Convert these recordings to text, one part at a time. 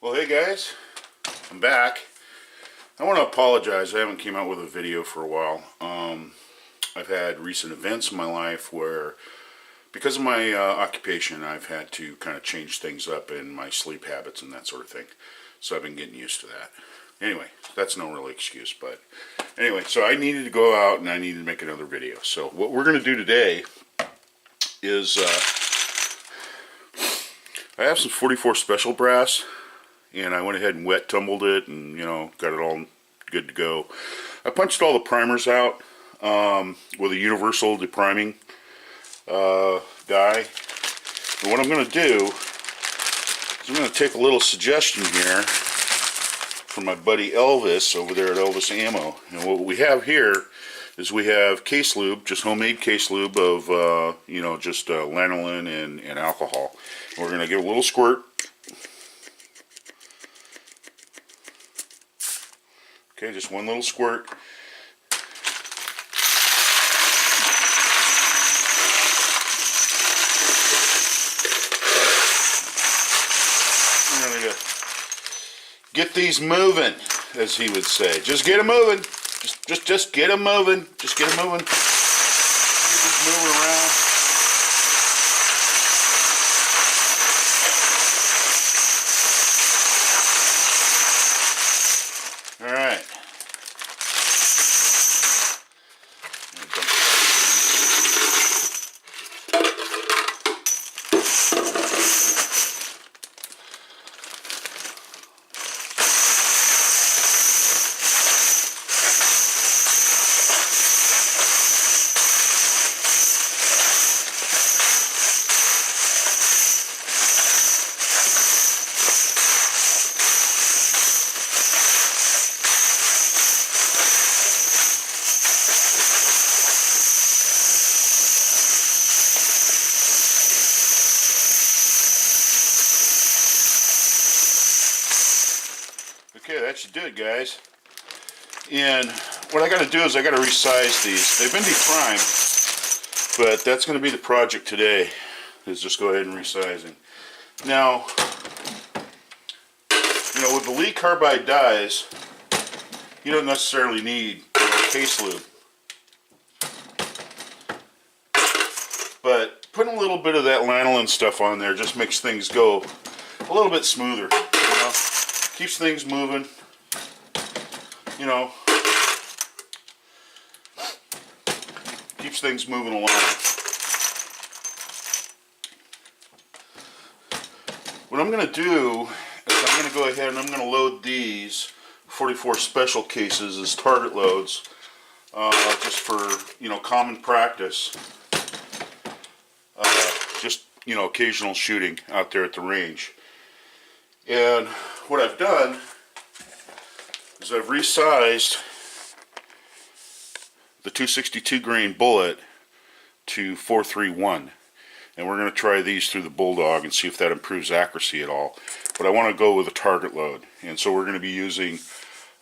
Well, hey guys, I'm back. I want to apologize. I haven't came out with a video for a while. I've had recent events in my life where, because of my occupation, I've had to kind of change things up in my sleep habits and that sort of thing. So I've been getting used to that. Anyway, that's no real excuse, but anyway, so I needed to go out and I needed to make another video. So what we're going to do today is I have some 44 special brass, and I went ahead and wet tumbled it and, you know, got it all good to go. I punched all the primers out with a universal depriming die. And what I'm going to do is I'm going to take a little suggestion here from my buddy Elvis over there at Elvis Ammo. And what we have here is we have case lube, just homemade case lube of, you know, just lanolin and alcohol. And we're going to give a little squirt. Okay, just one little squirt. We're going to get these moving, as he would say. Just get them moving. Just get them moving. Just get them moving. Get these moving around. All right. Okay, that should do it, guys. And what I got to do is I got to resize these. They've been deprimed, but that's going to be the project today, is just go ahead and resizing. Now, you know, with the Lee carbide dies, you don't necessarily need case lube. But putting a little bit of that lanolin stuff on there just makes things go a little bit smoother, you know? Keeps things moving, you know, keeps things moving along. What I'm going to do is I'm going to go ahead and I'm going to load these 44 special cases as target loads, just for, you know, common practice, just, you know, occasional shooting out there at the range. And what I've done is I've resized the 262 grain bullet to 431, and we're going to try these through the Bulldog and see if that improves accuracy at all. But I want to go with a target load, and so we're going to be using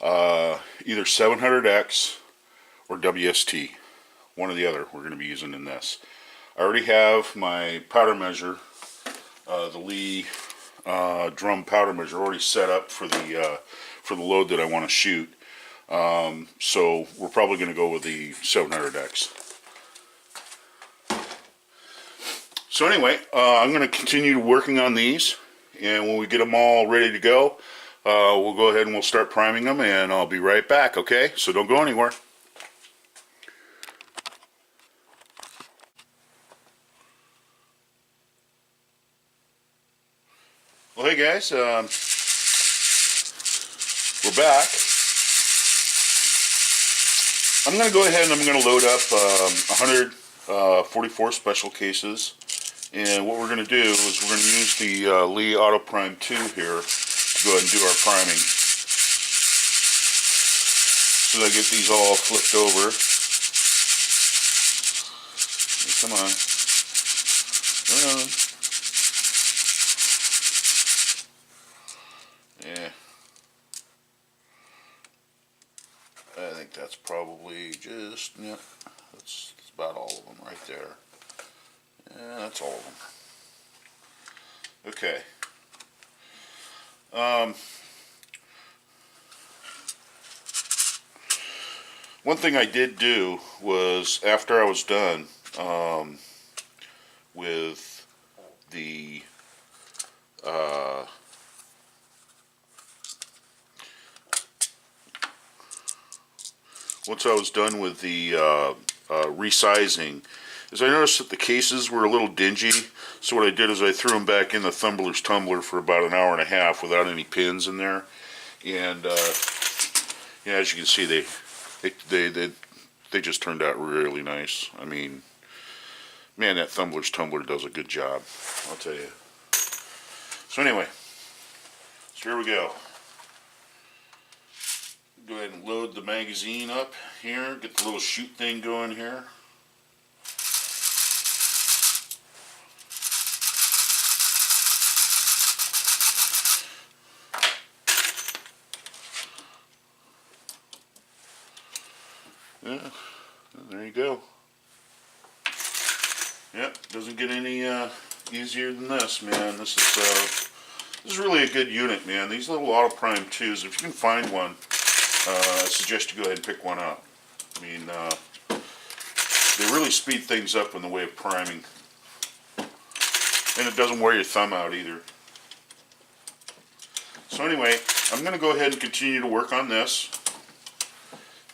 either 700X or WST, one or the other we're going to be using in this. I already have my powder measure, the Lee drum powder measure already set up for the load that I want to shoot. So we're probably going to go with the 700X. So anyway, I'm going to continue working on these, and when we get them all ready to go, we'll go ahead and we'll start priming them, and I'll be right back, okay? So don't go anywhere. Well, hey guys, we're back. I'm going to go ahead and I'm going to load up 144 special cases, and what we're going to do is we're going to use the Lee Auto Prime 2 here to go ahead and do our priming. So I get these all flipped over. Come on. Come on. Yeah, I think that's probably just, yeah, that's about all of them right there. Yeah, that's all of them. Okay. One thing I did do was, after I was done with the once I was done with the resizing, is I noticed that the cases were a little dingy. So what I did is I threw them back in the Thumbler's tumbler for about an hour and a half without any pins in there, and yeah, as you can see, they just turned out really nice. I mean, man, that Thumbler's tumbler does a good job, I'll tell you. So anyway, so here we go. Go ahead and load the magazine up here, get the little chute thing going here. Yeah, there you go. Yep, doesn't get any easier than this, man. This is really a good unit, man. These little auto prime 2s, if you can find one, I suggest you go ahead and pick one up. I mean, they really speed things up in the way of priming, and it doesn't wear your thumb out either. So anyway, I'm going to go ahead and continue to work on this,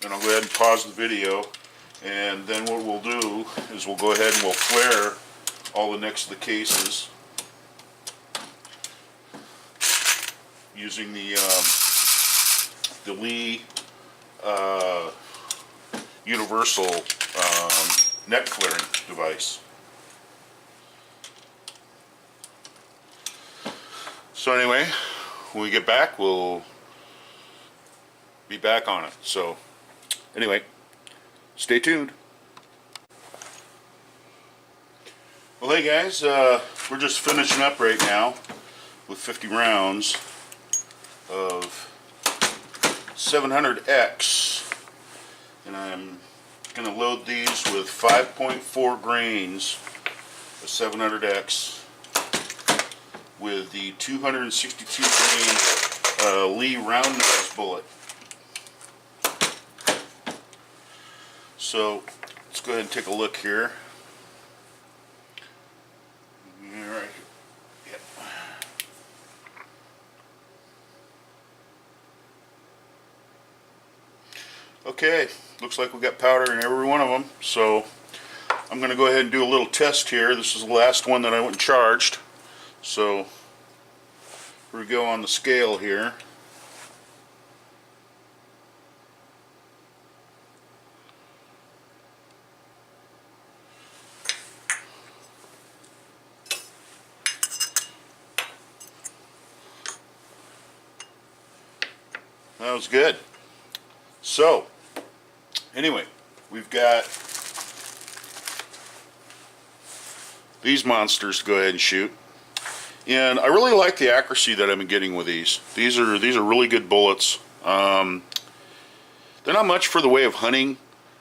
and I'll go ahead and pause the video, and then what we'll do is we'll go ahead and we'll flare all the next of the cases using the Lee universal net flaring device. So anyway, when we get back, we'll be back on it. So anyway, stay tuned. Well, hey guys, we're just finishing up right now with 50 rounds of 700X, and I'm going to load these with 5.4 grains of 700X with the 262 grain Lee round nose bullet. So let's go ahead and take a look here. All right. Yep. Okay, looks like we got powder in every one of them. So I'm going to go ahead and do a little test here. This is the last one that I went and charged. So here we go on the scale here. That was good. So anyway, we've got these monsters to go ahead and shoot. And I really like the accuracy that I've been getting with these. These are really good bullets. They're not much for the way of hunting.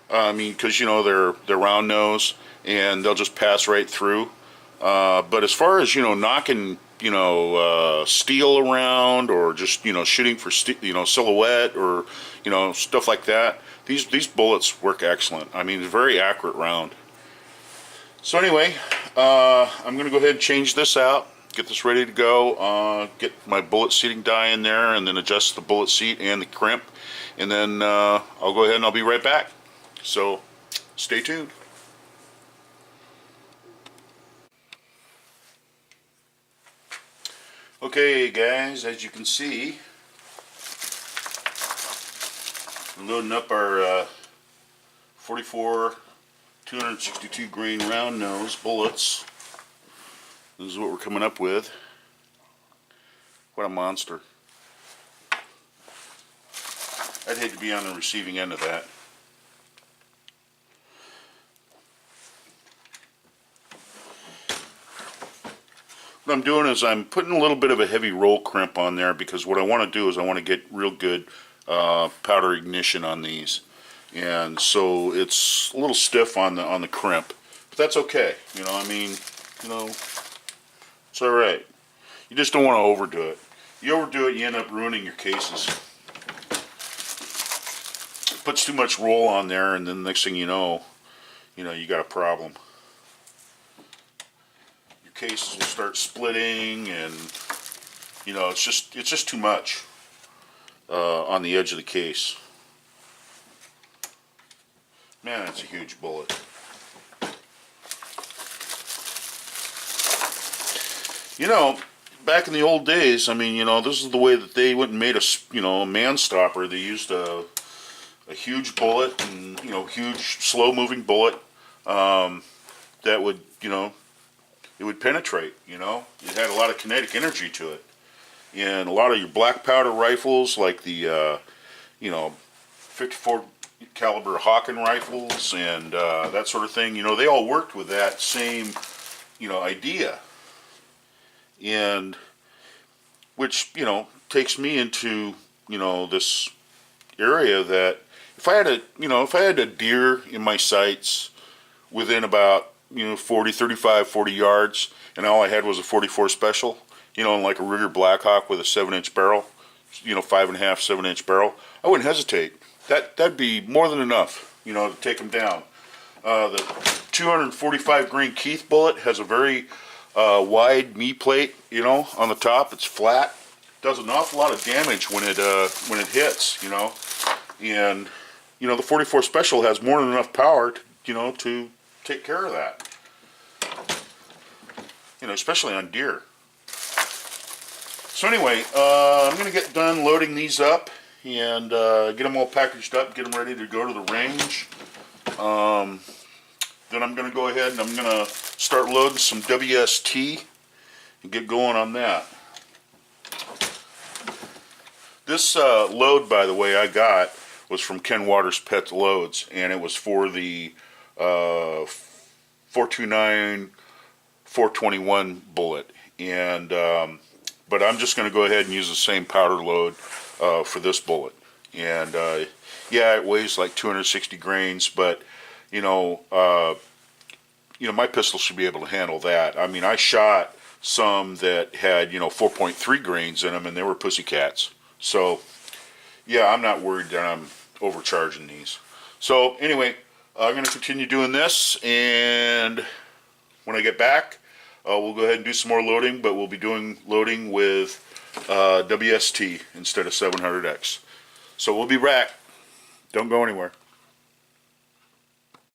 I mean, because you know they're round nose and they'll just pass right through. But as far as knocking steel around, or just shooting for silhouette, or stuff like that, these bullets work excellent. I mean, it's a very accurate round. So anyway, I'm going to go ahead and change this out. Get this ready to go, get my bullet seating die in there, and then adjust the bullet seat and the crimp, and then I'll go ahead and I'll be right back. So stay tuned. Okay guys, as you can see, we're loading up our 44 262 grain round nose bullets. This is what we're coming up with. What a monster. I'd hate to be on the receiving end of that. What I'm doing is I'm putting a little bit of a heavy roll crimp on there, because what I want to do is I want to get real good powder ignition on these, and so it's a little stiff on the crimp, but that's okay. I mean, it's all right. You just don't want to overdo it. You overdo it, you end up ruining your cases. Puts too much roll on there, and then the next thing you know, you got a problem. Your cases will start splitting, and it's just too much on the edge of the case. Man, that's a huge bullet. Back in the old days, I mean, this is the way that they went and made a man stopper. They used a huge bullet, and huge slow-moving bullet that would, it would penetrate. It had a lot of kinetic energy to it, and a lot of your black powder rifles, like the 54 caliber Hawken rifles and that sort of thing, they all worked with that same idea. And which takes me into this area that if I had a deer in my sights within about 40 yards, and all I had was a 44 special, and like a Ruger Blackhawk with a 7-inch barrel, 5.5, 7-inch barrel, I wouldn't hesitate. That'd be more than enough, to take them down. The 245 grain Keith bullet has a very wide knee plate, on the top. It's flat. Does an awful lot of damage when it hits, and the 44 special has more than enough power to, to take care of that. Especially on deer. So anyway, I'm gonna get done loading these up and get them all packaged up, get them ready to go to the range. Then I'm going to go ahead and I'm going to start loading some WST and get going on that. This load, by the way, I got was from Ken Waters Pet Loads, and it was for the 429 421 bullet. And but I'm just going to go ahead and use the same powder load for this bullet. And yeah, it weighs like 260 grains, but my pistol should be able to handle that. I mean, I shot some that had 4.3 grains in them, and they were pussycats. So yeah, I'm not worried that I'm overcharging these. So anyway, I'm going to continue doing this, and when I get back, we'll go ahead and do some more loading, but we'll be doing loading with WST instead of 700X. So we'll be back. Don't go anywhere.